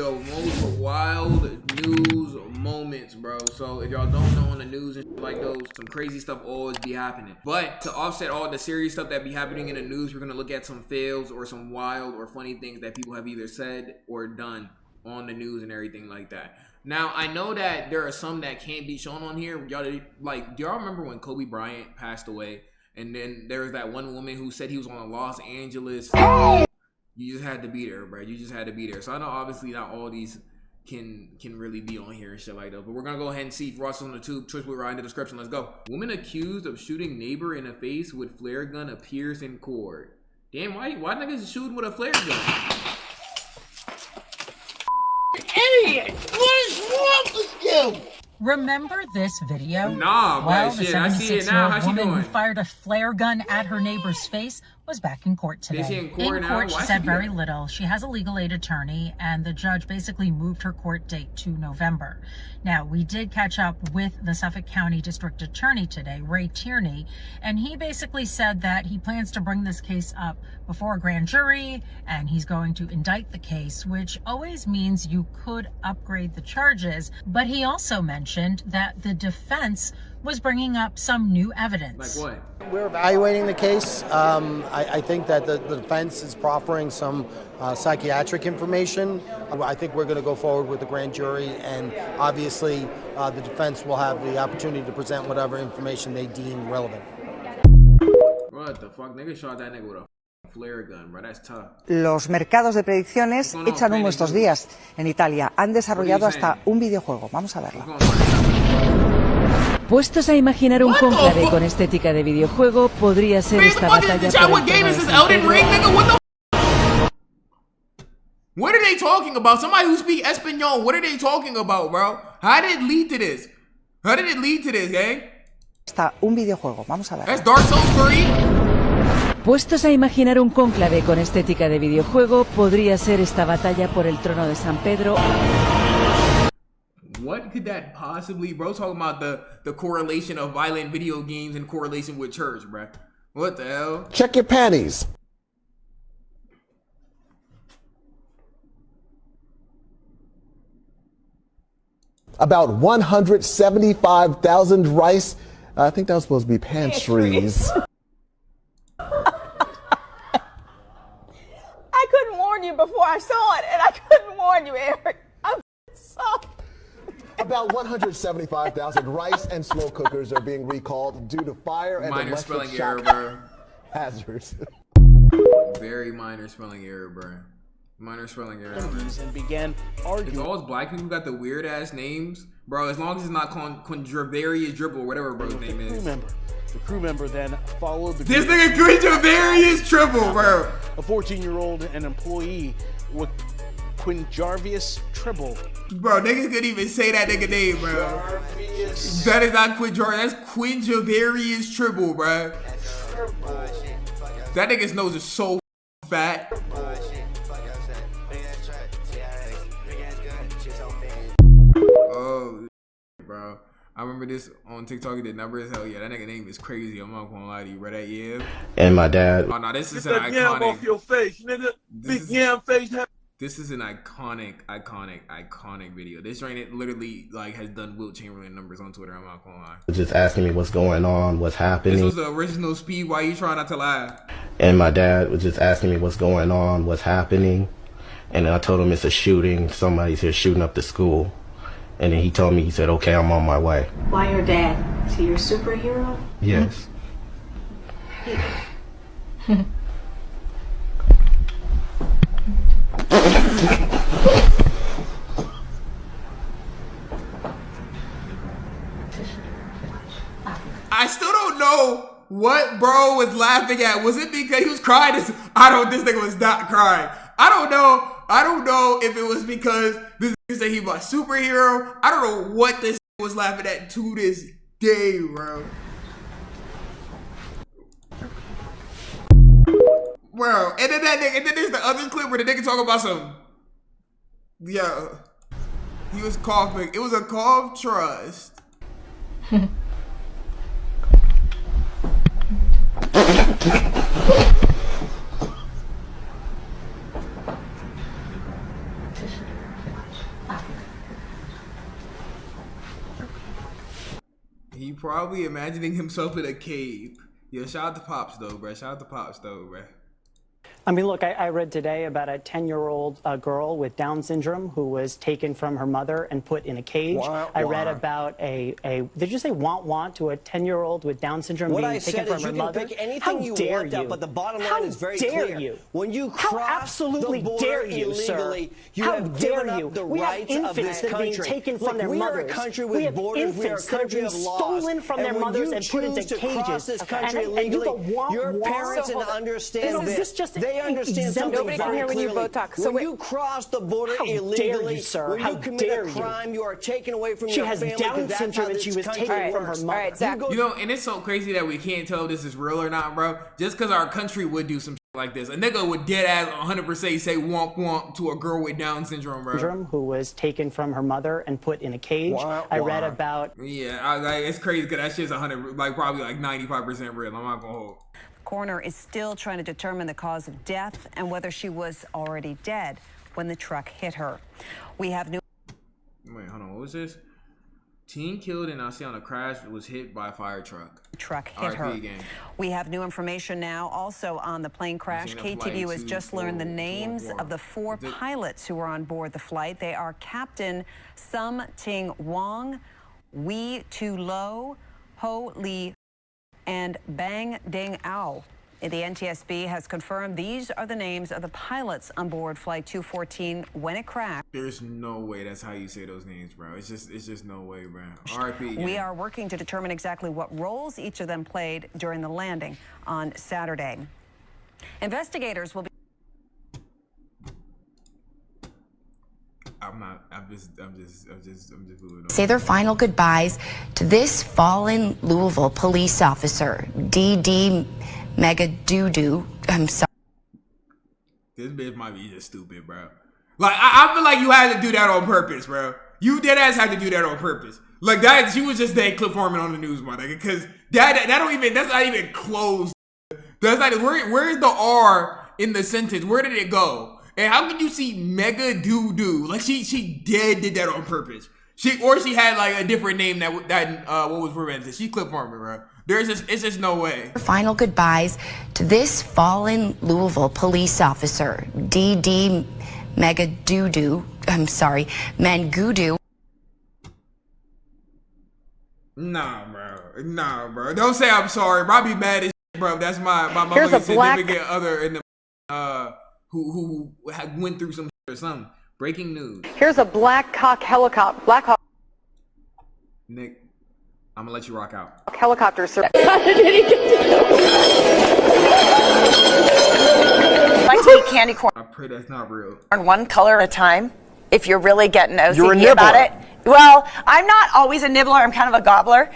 the most wild news moments, bro. So if y'all don't know, on the news and shit like those, some crazy stuff always be happening. But to offset all the serious stuff that be happening in the news, we're gonna look at some fails or some wild or funny things that people have either said or done on the news and everything like that. Now, I know that there are some that can't be shown on here. Y'all, like, do y'all remember when Kobe Bryant passed away? And then there was that one woman who said he was on a Los Angeles. You just had to be there, bro. You just had to be there. So I know obviously not all these can really be on here and shit like that. But we're gonna go ahead and see if Ross is on the tube. Twitch will right in the description. Let's go. Woman accused of shooting neighbor in the face with flare gun appears in court. Damn, why niggas shooting with a flare gun? Idiot! What is wrong with you? Remember this video? Nah, well, but the shit, I see it now. How's she woman doing? who fired a flare gun at her neighbor's face was back in court today. Is she in court now? She said very little. She has a legal aid attorney, and the judge basically moved her court date to November. Now, we did catch up with the Suffolk County District Attorney today, Ray Tierney, and he basically said that he plans to bring this case up before a grand jury, and he's going to indict the case, which always means you could upgrade the charges. But he also mentioned that the defense was bringing up some new evidence. Like what? We're evaluating the case. I think that the defense is proffering some psychiatric information. I think we're going to go forward with the grand jury, and obviously the defense will have the opportunity to present whatever information they deem relevant. What the fuck? Nigga shot that nigga with a flare gun, bro. That's tough. Los mercados de predicciones echan humo estos días. En Italia han desarrollado hasta un videojuego. Vamos a verlo. Puestos a imaginar un cónclave con estética de videojuego, podría ser esta batalla por el trono de San Pedro. What are they talking about? Somebody who speak Espanol, what are they talking about, bro? How did it lead to this? How did it lead to this, gang? Hasta un videojuego. Vamos a verlo. That's Dark Souls 3? Puestos a imaginar un cónclave con estética de videojuego, podría ser esta batalla por el trono de San Pedro. What could that possibly, bro? Talking about the correlation of violent video games in correlation with church, bro. What the hell? Check your panties. About 175,000 rice. I think that was supposed to be pantries. I couldn't warn you before I saw it, and I couldn't warn you, Eric. I'm sorry. About 175,000 rice and slow cookers are being recalled due to fire and minor electric spelling shock error, bro. hazards. Very minor spelling error, bro. Minor spelling error. And began arguing. It's always black people who got the weird ass names, bro. As long as it's not Quindravarius Dribble or whatever bro's name is. The crew member then followed the. This nigga Quindravarius Dribble, bro. A 14-year-old and employee with Quinjarvius Tribble. Bro, niggas couldn't even say that nigga name, bro. That is not Quinjarvius. That's Quindravarius Tribble, bro. That nigga's nose is so fat. Oh, bro. I remember this on TikTok. He did number as hell. Yeah, that nigga name is crazy. I'm not gonna lie to you, bro. That yeah. And my dad. Oh no, this is Get an that yam iconic. off your face, nigga. Big yam face. This is an iconic video. This right, it literally like has done Wilt Chamberlain numbers on Twitter. I'm not gonna lie. Just asking me what's going on, what's happening. This was the original Speed. Why you trying not to laugh? And my dad was just asking me what's going on, what's happening. And then I told him it's a shooting. Somebody's here shooting up the school. And then he told me, he said, okay, I'm on my way. Why your dad? Is he your superhero? Yes. I still don't know what bro was laughing at. Was it because he was crying? This nigga was not crying. I don't know if it was because this nigga said he was a superhero. I don't know what this was laughing at to this day, bro. Bro, and then there's the other clip where the nigga talking about some, yo, he was coughing. It was a cough trust. He probably imagining himself in a cave. Yo, shout out to Pops though, bro. Shout out to Pops though, bro. I mean, look, I read today about a 10-year-old girl with Down syndrome who was taken from her mother and put in a cage. I read about did you say want to a 10-year-old with Down syndrome being taken from her mother? Pick anything you want up, but the bottom line is very clear. How dare you? When you cross the border illegally, you have given up the rights of this country. Being taken from their mothers. We are a country with borders. We are a country of laws. Stolen from their mothers and put into cages. Cross this country illegally, your parents understand this. They understand something. Nobody can hear when you both talk. So when you cross the border illegally, when you commit a crime, you are taken away from your family. She has Down syndrome and she was taken from her mother. You know, and it's so crazy that we can't tell if this is real or not, bro. Just because our country would do some shit like this. A nigga would dead ass 100% say womp womp to a girl with Down syndrome, bro. Who was taken from her mother and put in a cage. I read about... Yeah, it's crazy because that shit's 100, like probably like 95% real. I'm not gonna hold. Coroner is still trying to determine the cause of death and whether she was already dead when the truck hit her. We have new... Wait, hold on. What was this? Teen killed in Asiana crash was hit by a fire truck. Truck hit her. Again. We have new information now also on the plane crash. KTVU has just learned the names of the 4 pilots who were on board the flight. They are Captain Sum Ting Wong, Wee Tu Lo, Ho Lee, and Bang Ding Ao. The NTSB has confirmed these are the names of the pilots on board Flight 214 when it crashed. There's no way that's how you say those names, bro. It's just no way, bro. RIP. We are working to determine exactly what roles each of them played during the landing on Saturday. Investigators will be... I'm just moving on. Say their final goodbyes to this fallen Louisville police officer, D.D. Megadoodoo. I'm sorry. This bitch might be just stupid, bro. Like, I feel like you had to do that on purpose, bro. You dead ass had to do that on purpose. Like, that, she was just that clip farming on the news, my nigga. Because that's not even close. That's not, where's the R in the sentence? Where did it go? And how could you see mega doo-doo? Like, she dead did that on purpose. She had like a different name that what was prevented. She clip farming, bro. It's just no way. Final goodbyes to this fallen Louisville police officer, D.D. Megadoodoo. I'm sorry, Mangudu. Nah, bro. Don't say I'm sorry. Bro, I be mad as shit, bro. That's my significant other in the who went through some shit or something. Breaking news. Here's a Black Hawk helicopter. Nick, I'm gonna let you rock out. Helicopter, sir. Like to eat candy corn. I pray that's not real. One color at a time. If you're really getting OCD about it. Well, I'm not always a nibbler. I'm kind of a gobbler.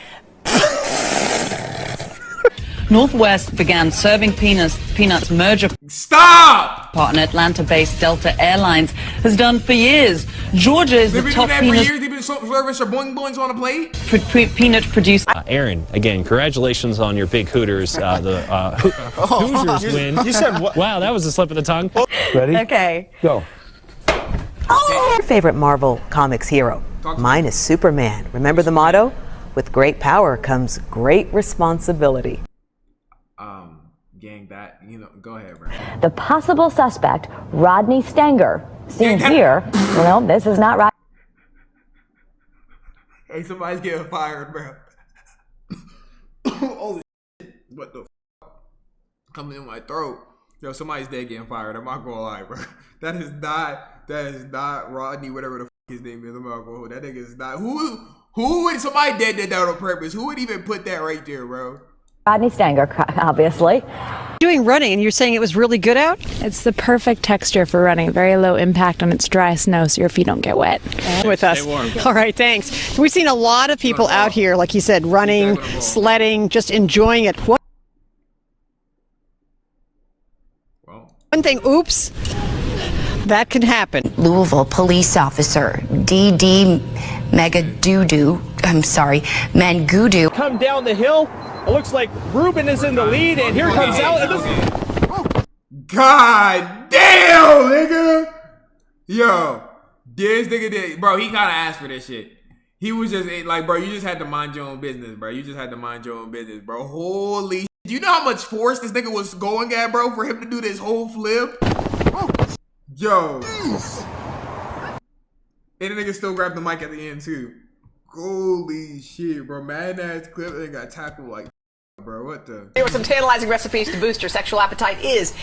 Northwest began serving Peanuts merger. Stop! Partner Atlanta-based Delta Airlines has done for years. Georgia is the top peanut. They've been serving boing boings on a plate. Peanut producer. Aaron, again, congratulations on your big Hooters. Hoosiers win. You said what? Wow, that was a slip of the tongue. Ready? Okay. Go. Your favorite Marvel Comics hero? Mine is Superman. Remember the motto? With great power comes great responsibility. Gang, that, go ahead, bro. The possible suspect, Rodney Stanger, seen here. Well, this is not right. Hey, somebody's getting fired, bro. Oh, shit. What the f? Coming in my throat. Yo, somebody's dead getting fired. I'm not gonna lie, bro. That is not Rodney, whatever the f his name is. I'm not gonna hold. That nigga is not. Who would, somebody dead did that on purpose? Who would even put that right there, bro? Rodney Stanger, obviously. Doing running, and you're saying it was really good out? It's the perfect texture for running. Very low impact on its dry snow, so your feet don't get wet. With us. All right, thanks. We've seen a lot of people out here, like you said, running, sledding, just enjoying it. One thing, oops, that can happen. Louisville police officer, D.D. Megadoodoo. I'm sorry, Mangudu. Come down the hill. It looks like Ruben is in the lead, and here comes out. God damn, nigga. Yo, This nigga did, bro. He kind of asked for this shit. He was just like, bro, you just had to mind your own business, bro. You just had to mind your own business, bro. Holy shit. Do you know how much force this nigga was going at, bro, for him to do this whole flip? Yo. And the nigga still grabbed the mic at the end, too. Holy shit, bro. Mad ass clip and got tackled like, bro. What the? Here were some tantalizing recipes to boost your sexual appetite is.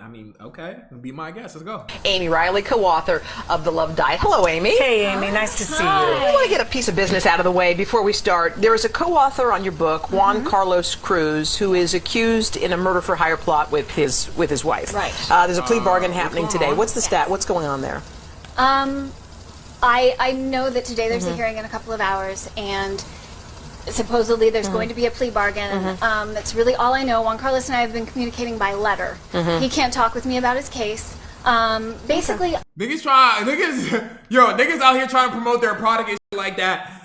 I mean, okay. Be my guest. Let's go. Amy Riley, co-author of The Love Diet. Hello, Amy. Hey, Amy. Nice to see you. I want to get a piece of business out of the way before we start. There is a co-author on your book, Juan Carlos Cruz, who is accused in a murder-for-hire plot with his wife. Right. There's a plea bargain happening today. What's the stat? What's going on there? I know that today there's a hearing in a couple of hours, and supposedly there's going to be a plea bargain. That's really all I know. Juan Carlos and I have been communicating by letter. He can't talk with me about his case. Basically, niggas out here trying to promote their product and shit like that.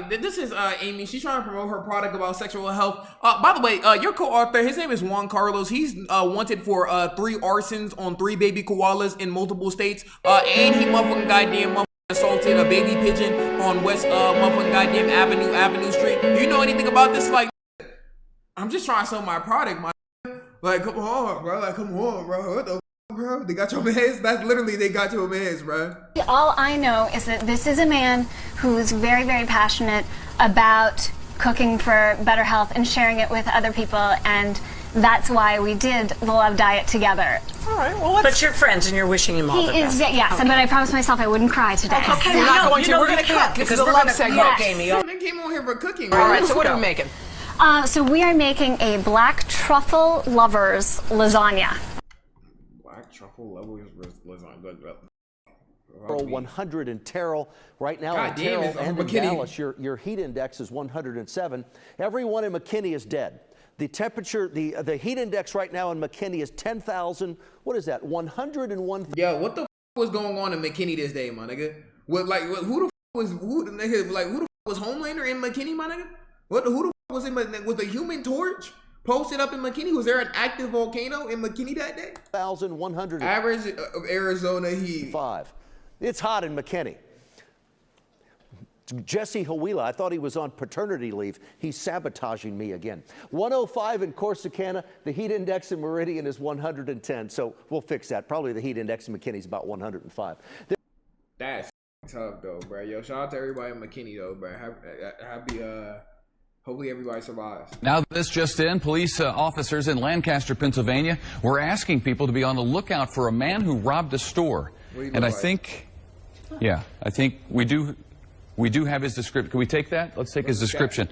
This is Amy. She's trying to promote her product about sexual health. By the way, your co-author, his name is Juan Carlos. He's wanted for 3 arsons on 3 baby koalas in multiple states. And he motherfucking assaulted a baby pigeon on West motherfucking goddamn Avenue Street. Do you know anything about this? Like, I'm just trying to sell my product, my like, come on, bro. Like, come on, bro. What the bro? They got your mans? That's literally, they got your mans, bro. all I know is that this is a man who's very, very passionate about cooking for better health and sharing it with other people, and that's why we did the Love Diet together. All right, well, but you're friends and you're wishing him all the best. Yes, okay. but I promised myself I wouldn't cry today. Okay, we're not going to. We're going to cook because the love segment, Amy. They came on here for cooking. All right, so what are we making? So we are making a black truffle lovers lasagna. Black truffle lovers lasagna. 100 in Terrell. Right now God in damn, Terrell and in McKinney. Dallas, your heat index is 107. Everyone in McKinney is dead. The temperature, the heat index right now in McKinney is 10,000. What is that? 101. Yeah, what the f was going on in McKinney this day, my nigga? Who the f was Homelander in McKinney, my nigga? Who the f was the Human Torch posted up in McKinney? Was there an active volcano in McKinney that day? 1,100. Average of Arizona heat. 5. It's hot in McKinney. Jesse Hawila, I thought he was on paternity leave. He's sabotaging me again. 105 in Corsicana. The heat index in Meridian is 110. So we'll fix that. Probably the heat index in McKinney is about 105. That's tough though, bro. Yo, shout out to everybody in McKinney though, bro. Happy, hopefully everybody survives. Now this just in, police officers in Lancaster, Pennsylvania were asking people to be on the lookout for a man who robbed a store. And I think we do have his description. Can we take that? Let's take his description.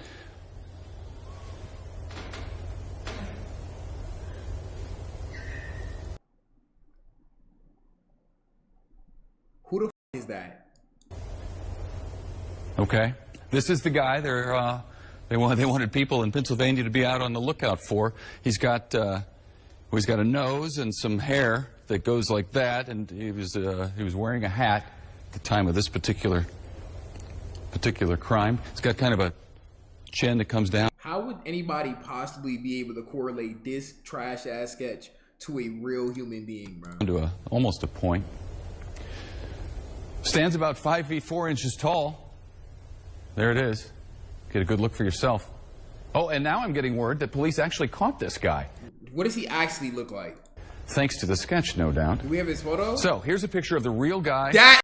Who the f is that? Okay. This is the guy they wanted people in Pennsylvania to be out on the lookout for. He's got a nose and some hair that goes like that, and he was wearing a hat at the time of this particular crime. It's got kind of a chin that comes down. How would anybody possibly be able to correlate this trash ass sketch to a real human being, bro? To almost a point. Stands about 5 feet 4 inches tall. There it is. Get a good look for yourself. Oh, and now I'm getting word that police actually caught this guy. What does he actually look like? Thanks to the sketch, no doubt. Do we have his photo? So here's a picture of the real guy. That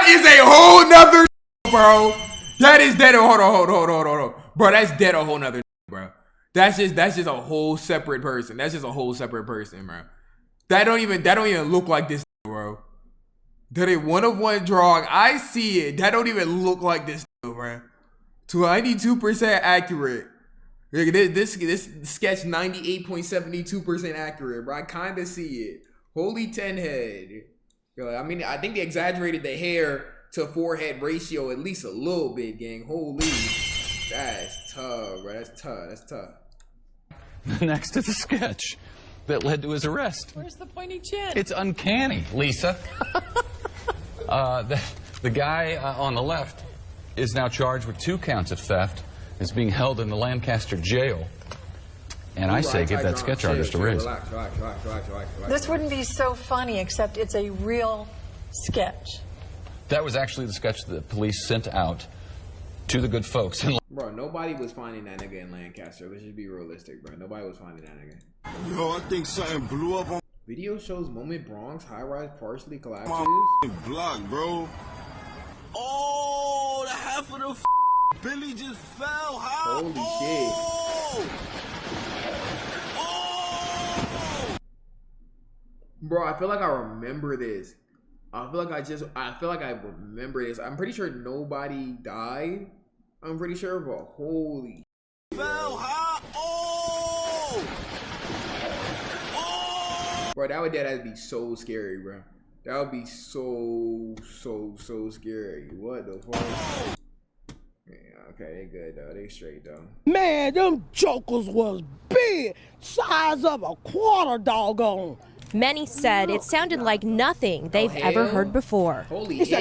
is a whole nother bro. That is dead. Hold on. Bro, that's dead a whole nother bro. That's just a whole separate person. That's just a whole separate person, bro. That don't even look like this, bro. That ain't one of one drawing. I see it. That don't even look like this, bro. 92% accurate. This sketch 98.72% accurate, bro. I kind of see it. Holy 10 head. I mean, I think they exaggerated the hair to forehead ratio at least a little bit, gang. Holy, that's tough, bro. That's tough. Next to the sketch that led to his arrest. Where's the pointy chin? It's uncanny, Lisa. The guy on the left is now charged with 2 counts of theft. Is being held in the Lancaster jail. And I say give that sketch artist a raise. Relax. This wouldn't be so funny, except it's a real sketch. That was actually the sketch that the police sent out to the good folks. Bro, nobody was finding that nigga in Lancaster. Let's just be realistic, bro. Nobody was finding that nigga. Yo, I think something blew up on video shows moment Bronx high-rise partially collapses. my block, bro. Oh, the half of the Billy just fell. How? Holy shit. Bro, I feel like I remember this. I feel like I remember this. I'm pretty sure nobody died. I'm pretty sure, but holy fell high. Oh! Bro, that'd be so scary, bro. That would be so scary. What the fuck? Yeah, okay, they good though. They straight though. Man, them jokers was big, size of a quarter, doggone. Many said it sounded like nothing they've ever heard before. Holy hell.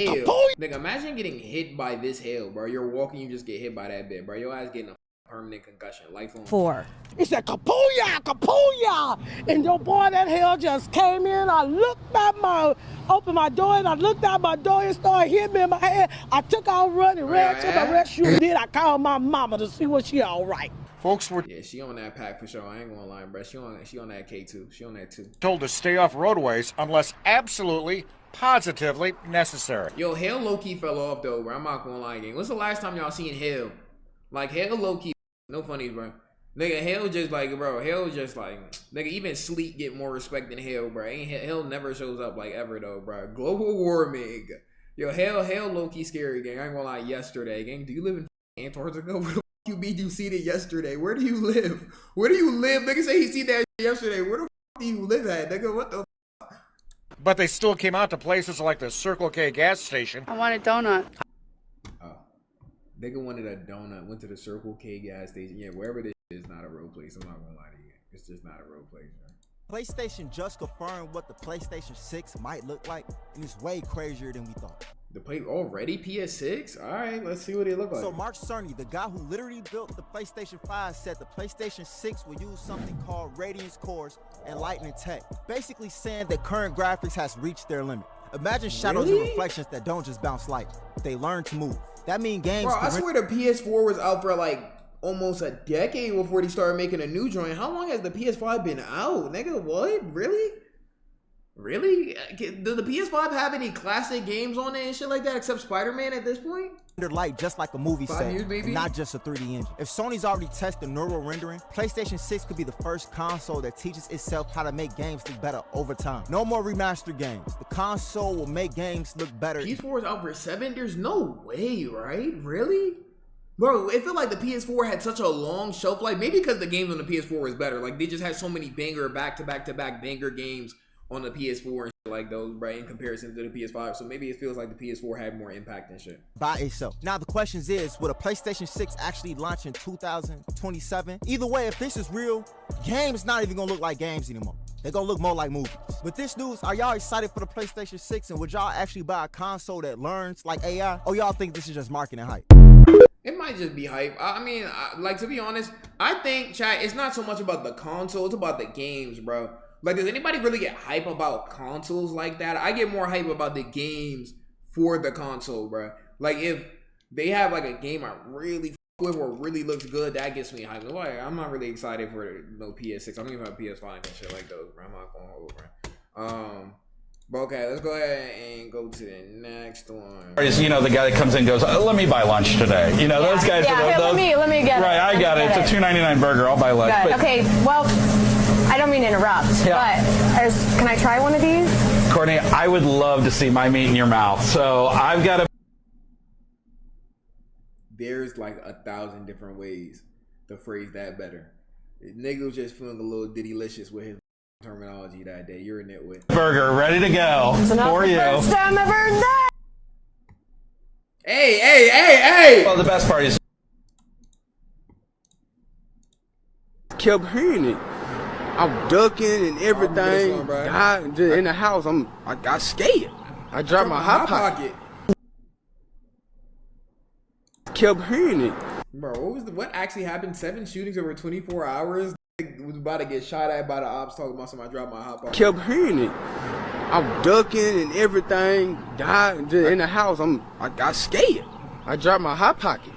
Nigga, imagine getting hit by this hail, bro. You're walking, you just get hit by that bit, bro. Your ass getting a permanent concussion, lifelong. It's a kapooyah, and your boy that hell just came in. I looked at opened my door, and I looked out my door and started hitting me in my head. I took out running, ran to the restroom. Then I called my mama to see was she all right. Folks were she on that pack for sure. I ain't gonna lie, bro. She on that K2. She on that too. told to stay off roadways unless absolutely, positively necessary. Yo, Hale low-key fell off though, bro. I'm not gonna lie, gang. When's the last time y'all seen Hale? Like Hale low-key, no funnies, bro. Nigga, Hale just like, bro. Hale just like, nigga. Even Sleep get more respect than Hale, bro. Hale never shows up like ever though, bro. Global warming. Yo, Hale low-key scary, gang. I ain't gonna lie. Yesterday, gang. Do you live in Antarctica? Where the you mean you seen it yesterday? Where do you live? Where do you live? Nigga say he seen that yesterday. Where the do you live at, nigga? What the But they still came out to places like the Circle K gas station. I want a donut. Oh. Nigga wanted a donut, went to the Circle K gas station. Yeah, wherever this is not a real place. I'm not gonna lie to you. It's just not a real place, man. PlayStation just confirmed what the PlayStation 6 might look like, and it's way crazier than we thought. The play already PS6? Alright, let's see what it look like. So Mark Cerny, the guy who literally built the PlayStation 5, said the PlayStation 6 will use something called Radiance cores and Lightning Tech, basically saying that current graphics has reached their limit. Imagine shadows and reflections that don't just bounce light. They learn to move. That means games... Bro, I swear the PS4 was out for like almost a decade before they started making a new joint. How long has the PS5 been out? Nigga, what? Really? Really? Does the PS5 have any classic games on it and shit like that except Spider-Man at this point? Light just like a movie 5 set, years, maybe? not just a 3D engine. If Sony's already tested neural rendering, PlayStation 6 could be the first console that teaches itself how to make games look better over time. No more remastered games. The console will make games look better. PS4 is out for 7? There's no way, right? Really? Bro, it felt like the PS4 had such a long shelf life. Maybe because the games on the PS4 was better. Like, they just had so many banger back-to-back banger games on the PS4 and shit like those, right, in comparison to the PS5. So maybe it feels like the PS4 had more impact and shit. By itself. Now the question is, will a PlayStation 6 actually launch in 2027? Either way, if this is real, games not even gonna look like games anymore. They're gonna look more like movies. With this news, are y'all excited for the PlayStation 6, and would y'all actually buy a console that learns like AI? Or y'all think this is just marketing hype? It might just be hype. I mean, like, to be honest, I think, chat, it's not so much about the console, it's about the games, bro. Like, does anybody really get hype about consoles like that? I get more hype about the games for the console, bro. Like, if they have, like, a game I really f with or really looks good, that gets me hyped. Like, I'm not really excited for no PS6. I don't even have PS5 and shit like those, bro. I'm not going over. But okay, let's go ahead and go to the next one. You know, the guy that comes in and goes, let me buy lunch today. You know, those guys. Yeah, here, let me get it. Right, I got it. It's a $2.99 burger. I'll buy lunch. But, okay, well, I don't mean to interrupt, but can I try one of these? Courtney, I would love to see my meat in your mouth. So I've got to. There's like 1,000 different ways to phrase that better. Nigga was just feeling a little diddylicious with his terminology that day. You're a nitwit. Burger ready to go for you. First time I've heard that. Hey! Well, the best part is kept hearing it. I'm ducking and everything. In the house, I got scared. I dropped my hot pocket. Kept hearing it. Bro, what actually happened? 7 shootings over 24 hours? Was about to get shot at by the ops talking about somebody dropped my hot pocket. Kept hearing it. I'm ducking and everything. Died in the house. I got scared. I dropped my hot pocket.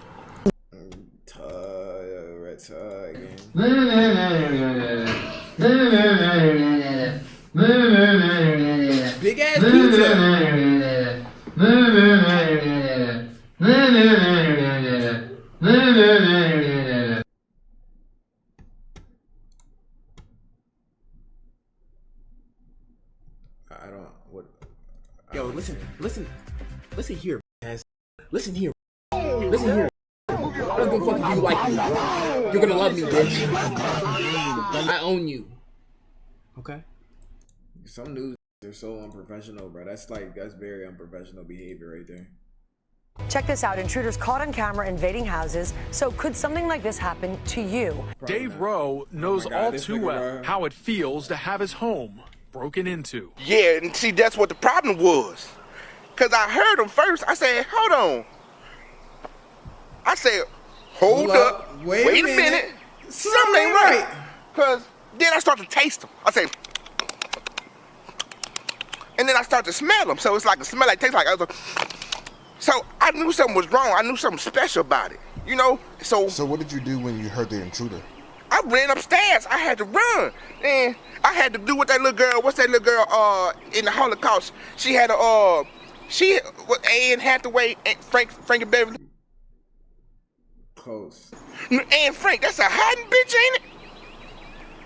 Big ass pizza. Yo, listen here, guys. Listen here. I don't give a fuck if you like me. You're gonna love me, bitch. I own you. Okay? Some news are so unprofessional, bro. That's very unprofessional behavior right there. Check this out. Intruders caught on camera invading houses. So could something like this happen to you? Dave Rowe knows all too well how it feels to have his home broken into. Yeah, and see, that's what the problem was. Because I heard him first. I said, hold on. I said, hold up. Wait a minute. Something ain't right. Because then I start to taste them. I say, and then I start to smell them. So it's like a smell like tastes like other. So I knew something was wrong. I knew something special about it. You know? So what did you do when you heard the intruder? I ran upstairs. I had to run. And I had to do what that little girl, what's that little girl in the Holocaust? She had a, Anne Hathaway, Frank and Beverly. Close. Anne Frank, that's a hiding bitch, ain't it?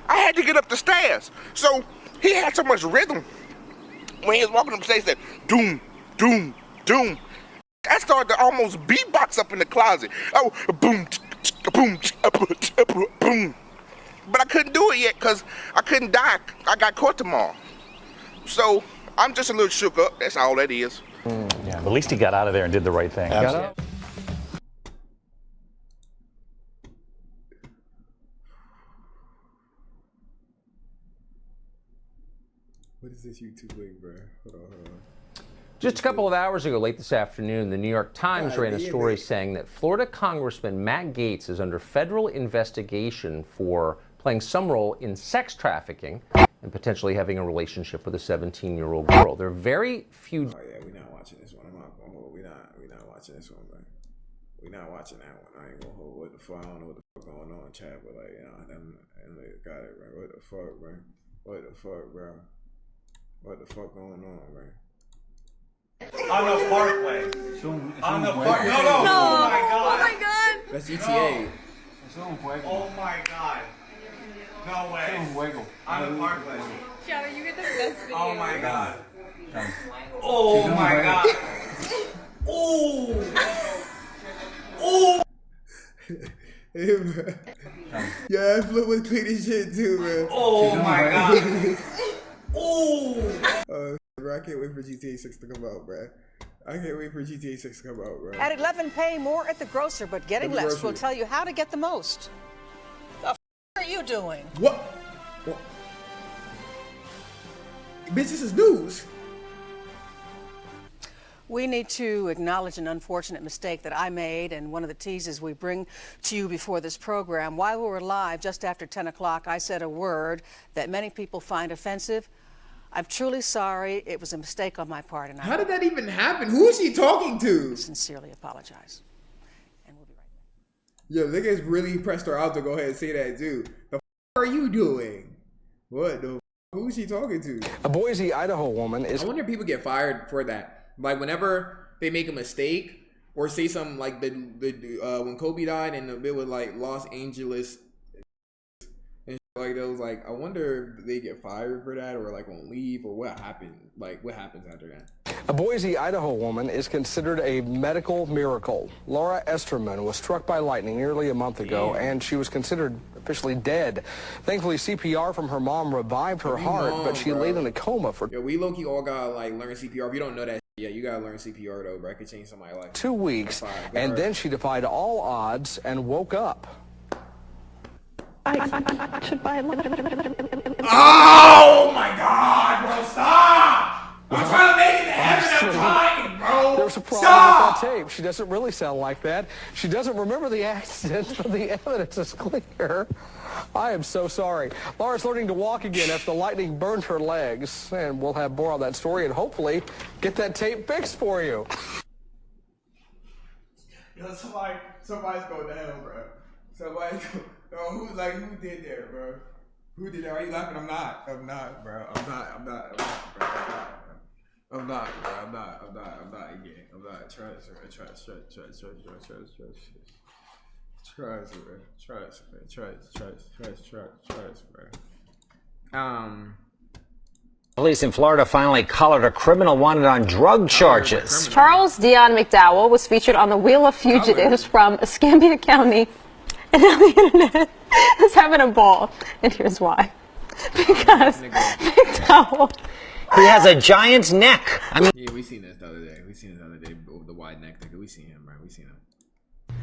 I had to get up the stairs. So he had so much rhythm. When he was walking up the stairs, he said, doom, doom, doom. I started to almost beatbox up in the closet. Oh, boom, boom, boom. But I couldn't do it yet because I couldn't die. I got caught tomorrow. So I'm just a little shook up. That's all that is. Yeah, but at least he got out of there and did the right thing. Absolutely. What is this YouTube link, bro? Hold on. Just a couple of hours ago, late this afternoon, the New York Times ran a story saying that Florida Congressman Matt Gaetz is under federal investigation for playing some role in sex trafficking and potentially having a relationship with a 17-year-old girl. There are very few. Oh yeah, we're not watching this one. I'm not gonna hold. We're not watching this one, man. We're not watching that one. I ain't gonna hold. What the fuck? I don't know what the fuck going on in chat, but like, them got it, bro. What the fuck, bro? What the fuck, bro? What the fuck going on, bro? On the Parkway. On the Parkway. No. Oh my God. Oh my God. That's GTA. Oh my God. No way. On the Parkway. Shadow, you get the best video. Oh my God. Oh my God. Oh. Yeah, Flip was clean as shit too, man. Oh my God. Oh. Bro, I can't wait for GTA 6 to come out, bro. I can't wait for GTA 6 to come out, bro. At 11, pay more at the grocer, but getting less will tell you how to get the most. The f are you doing? What? Bitch, this is news. We need to acknowledge an unfortunate mistake that I made, and one of the teases we bring to you before this program. While we were live, just after 10 o'clock, I said a word that many people find offensive. I'm truly sorry. It was a mistake on my part. And how did that even happen? Who is she talking to? Sincerely apologize. And we'll be right back. Yo, niggas really pressed her out to go ahead and say that too. The f are you doing? What the f? Who is she talking to? A Boise, Idaho woman is. I wonder if people get fired for that. Like whenever they make a mistake or say something like when Kobe died and the bit with like Los Angeles. Like that was like, I wonder if they get fired for that or like won't leave or what happened. Like what happens after that? A Boise, Idaho woman is considered a medical miracle. Laura Esterman was struck by lightning nearly a month ago, and she was considered officially dead. Thankfully, CPR from her mom revived her heart, but she laid in a coma for. Yeah, we low-key all gotta like learn CPR. If you don't know that, yeah, you gotta learn CPR though, bro. It could change somebody's life. 2 weeks, and then she defied all odds and woke up. I should buy Oh my God, bro, stop! I'm trying to make it to heaven, I'm trying, bro! There's a problem with that tape. She doesn't really sound like that. She doesn't remember the accident, but the evidence is clear. I am so sorry. Laura's learning to walk again after the lightning burned her legs. And we'll have more on that story and hopefully get that tape fixed for you. Yo, somebody's going to hell, bro. Somebody's going. Who did that, bro? Who did that? Are you laughing? I'm not, bro. I'm not, bro. I'm not again. I'm not. Trust, bro. Police in Florida finally collared a criminal wanted on drug charges. Charles Dion McDowell was featured on the Wheel of Fugitives from Escambia County, and now the internet is having a ball. And here's why. Because McDowell, he has a giant's neck. I mean, yeah, we seen this the other day. The wide neck nigga. We seen him, right? We seen him.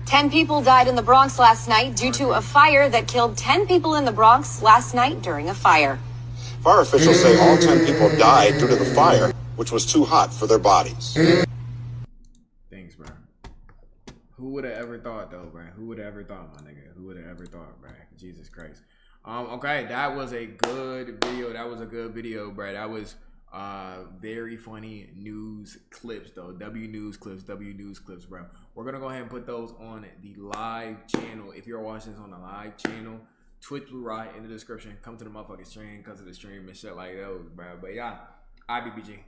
10 people died in the Bronx last night due to a fire that killed 10 people in the Bronx last night during a fire. Fire officials say all 10 people died due to the fire, which was too hot for their bodies. Thanks, bro. Who would have ever thought, though, bro? Who would have ever thought, my nigga? Who would have ever thought, bro? Jesus Christ. Okay, that was a good video. That was a good video, bro. That was very funny news clips, though. W news clips, bro. We're gonna go ahead and put those on the live channel. If you're watching this on the live channel, Twitch Blue Ride in the description. Come to the motherfucking stream, come to the stream and shit like those, bro. But yeah, IBBG.